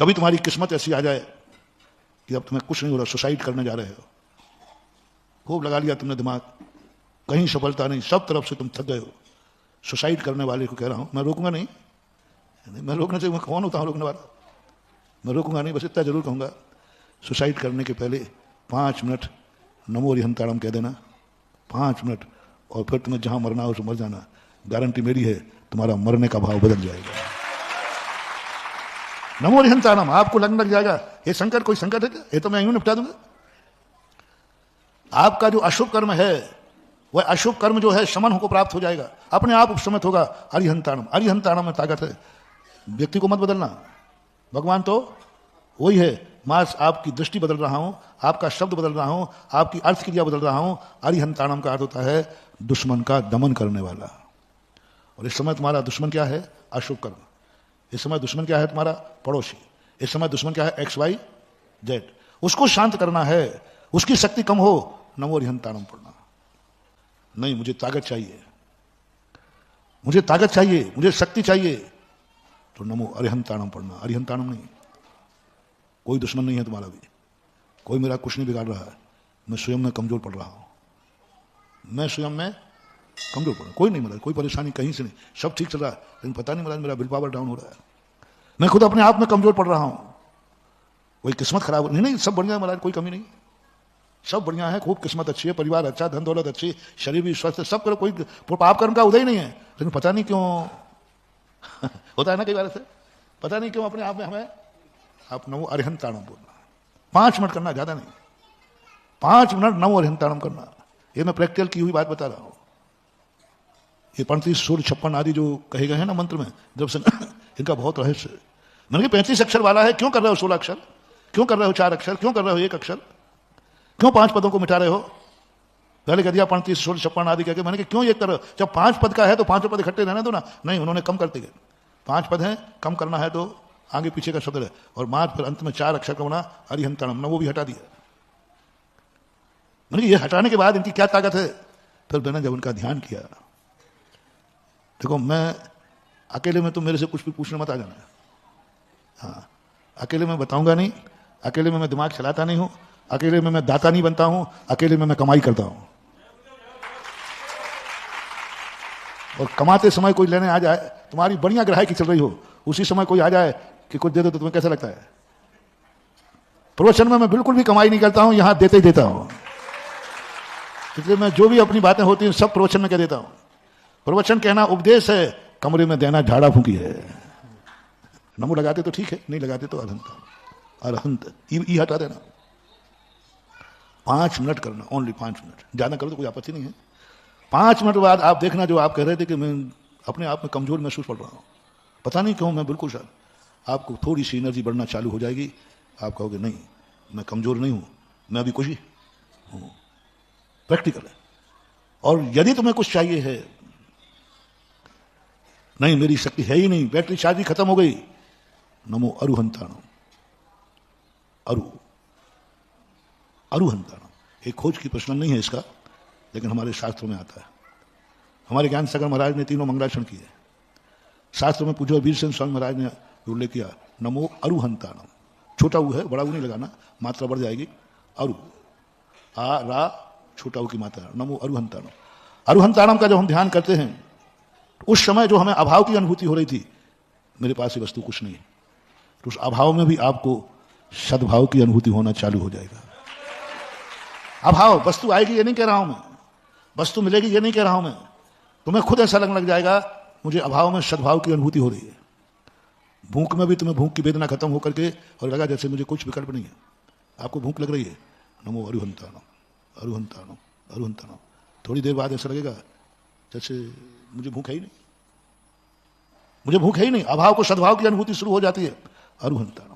कभी तुम्हारी किस्मत ऐसी आ जाए कि अब तुम्हें कुछ नहीं हो रहा, सुसाइड करने जा रहे हो, खूब लगा लिया तुमने दिमाग, कहीं सफलता नहीं, सब तरफ से तुम थक गए हो, सुसाइड करने वाले को कह रहा हूं, मैं रोकूंगा नहीं, मैं रोकने से मैं कौन होता हूं रोकने वाला, मैं रोकूंगा नहीं, बस इतना जरूर कहूंगा, सुसाइड करने के पहले 5 मिनट नमो अरिहंताणम कह देना, 5 मिनट, और फिर तुम्हें जहां मरना हो तो मर जाना। गारंटी मेरी है, तुम्हारा मरने का भाव बदल जाएगा। नमो अरिहंताणम आपको लगने लग जाएगा ये संकट कोई संकट है क्या, ये तो मैं यूं निपटा दूंगा। आपका जो अशुभ कर्म है वह अशुभ कर्म जो है शमन को प्राप्त हो जाएगा, अपने आप उपशमित होगा। अरिहंताणम, अरिहंताणम में ताकत है। व्यक्ति को मत बदलना, भगवान तो वही है, मास आपकी दृष्टि बदल रहा हूं, आपका शब्द बदल रहा हूं, आपकी अर्थ क्रिया बदल रहा हूं। अरिहंताणम का अर्थ होता है दुश्मन का दमन करने वाला। और इस समय तुम्हारा दुश्मन क्या है? अशुभ कर्म। इस समय दुश्मन क्या है? तुम्हारा पड़ोसी। इस समय दुश्मन क्या है? XYZ। उसको शांत करना है, उसकी शक्ति कम हो, नमो अरिहंताणम पढ़ना। नहीं, मुझे ताकत चाहिए, मुझे ताकत चाहिए, मुझे शक्ति चाहिए, तो नमो अरिहंताणम पढ़ना। अरिहंताणम नहीं, कोई दुश्मन नहीं है तुम्हारा भी, कोई मेरा कुछ नहीं बिगाड़ रहा है, मैं स्वयं में कमजोर पड़ रहा हूं, मैं स्वयं में कमजोर पड़ रहा हूं। कोई नहीं, मतलब कोई परेशानी कहीं से नहीं, सब ठीक चल रहा है, लेकिन पता नहीं मतलब मेरा विल पावर डाउन हो रहा है, मैं खुद अपने आप में कमजोर पड़ रहा हूं। कोई किस्मत खराब नहीं, नहीं सब बढ़िया है महाराज, कोई कमी नहीं, सब बढ़िया है, खूब किस्मत अच्छी है, परिवार अच्छा, धन दौलत अच्छी, शरीर भी स्वस्थ है, सब करो, कोई पाप कर्म का उदय ही नहीं है, लेकिन पता नहीं क्यों होता है ना कई बार से, पता नहीं क्यों अपने आप में हमें आप नमो अरिहंताणम बोलना। 5 मिनट करना, ज्यादा नहीं, 5 मिनट नमो अरिहंताणम करना। ये मैं प्रैक्टिकल की हुई बात बता रहा हूं। ये 35 सूर्य 56 आदि जो कहे गए हैं ना मंत्र में, जब से इनका बहुत रहस्य है। मैंने 35 अक्षर वाला है, क्यों कर रहे हो 16 अक्षर, क्यों कर रहे हो 4 अक्षर, क्यों कर रहे हो 1 अक्षर, क्यों 5 पदों को मिटा रहे हो? पहले कह दिया 35 सूर्य 56 आदि कहकर, मैंने क्यों ये कर रहे हो? जब 5 पद का है तो 5 पद इकट्ठे रहने दो ना। नहीं, उन्होंने कम करते गए, 5 पद हैं, कम करना है तो आगे पीछे का शब्द है, और मात्र फिर अंत में 4 अक्षर का होना अरिहंताणम, ना वो भी हटा दिया। मैंने ये हटाने के बाद इनकी क्या ताकत है? फिर मैंने जब उनका ध्यान किया, देखो मैं अकेले में तो मेरे से कुछ भी पूछने मत आ जाना, हाँ अकेले में बताऊंगा नहीं, अकेले में मैं दिमाग चलाता नहीं हूं, अकेले में मैं दाता नहीं बनता हूं, अकेले में मैं कमाई करता हूं। और कमाते समय कोई लेने आ जाए, तुम्हारी बढ़िया ग्राहकी चल रही हो, उसी समय कोई आ जाए कि कुछ दे दो, तो तुम्हें कैसा लगता है? प्रवचन में मैं बिल्कुल भी कमाई नहीं करता हूं, यहां देते ही देता हूं, इसलिए मैं जो भी अपनी बातें होती हैं सब प्रवचन में कह देता हूं। प्रवचन कहना उपदेश है, कमरे में देना झाड़ा फूकी है। नमो लगाते तो ठीक है, नहीं लगाते तो अरहंत, अरहंत ई हटा देना। 5 मिनट करना, ओनली 5 मिनट, ज्यादा करो तो कोई आपत्ति नहीं है। 5 मिनट बाद आप देखना, जो आप कह रहे थे कि मैं अपने आप में कमजोर महसूस पड़ रहा हूं, पता नहीं क्यों मैं बिल्कुल सर, आपको थोड़ी सी एनर्जी बढ़ना चालू हो जाएगी, आप कहोगे नहीं मैं कमजोर नहीं हूं, मैं अभी खुशी हूं। प्रैक्टिकल है। और यदि तुम्हें कुछ चाहिए है, नहीं मेरी शक्ति है ही नहीं, बैटरी चार्ज ही खत्म हो गई, नमो अरुहंताणम, अरु अरुहंताणम। एक खोज की प्रश्न नहीं है इसका, लेकिन हमारे शास्त्रों में आता है। हमारे ज्ञान सागर महाराज ने तीनों मंगलाचरण किए, शास्त्र में पूछो, वीरसेन स्वामी महाराज ने उल्लेख किया नमो अरुहंताणम। छोटा ऊ है, बड़ा ऊ नहीं लगाना, मात्रा बढ़ जाएगी। अरु, आ रा छोटा ऊ की मात्रा, नमो अरुहंताणम। अरुहंताणम का जब हम ध्यान करते हैं, उस समय जो हमें अभाव की अनुभूति हो रही थी, मेरे पास ये वस्तु कुछ नहीं है, तो उस अभाव में भी आपको सद्भाव की अनुभूति होना चालू हो जाएगा। अभाव, वस्तु आएगी ये नहीं कह रहा हूं मैं, वस्तु मिलेगी ये नहीं कह रहा हूं मैं, तुम्हें खुद ऐसा लगने लग जाएगा मुझे अभाव में सद्भाव की अनुभूति हो रही है। भूख में भी तुम्हें भूख की वेदना खत्म होकर के और लगा जैसे मुझे कुछ विकल्प नहीं है, आपको भूख लग रही है, नमो अरुहंताणम, अरुहंताणम, अरुहंताणम। थोड़ी देर बाद ऐसा लगेगा जैसे मुझे भूख है ही नहीं, मुझे भूख है ही नहीं, अभाव को सद्भाव की अनुभूति शुरू हो जाती है, अरुहंताणम।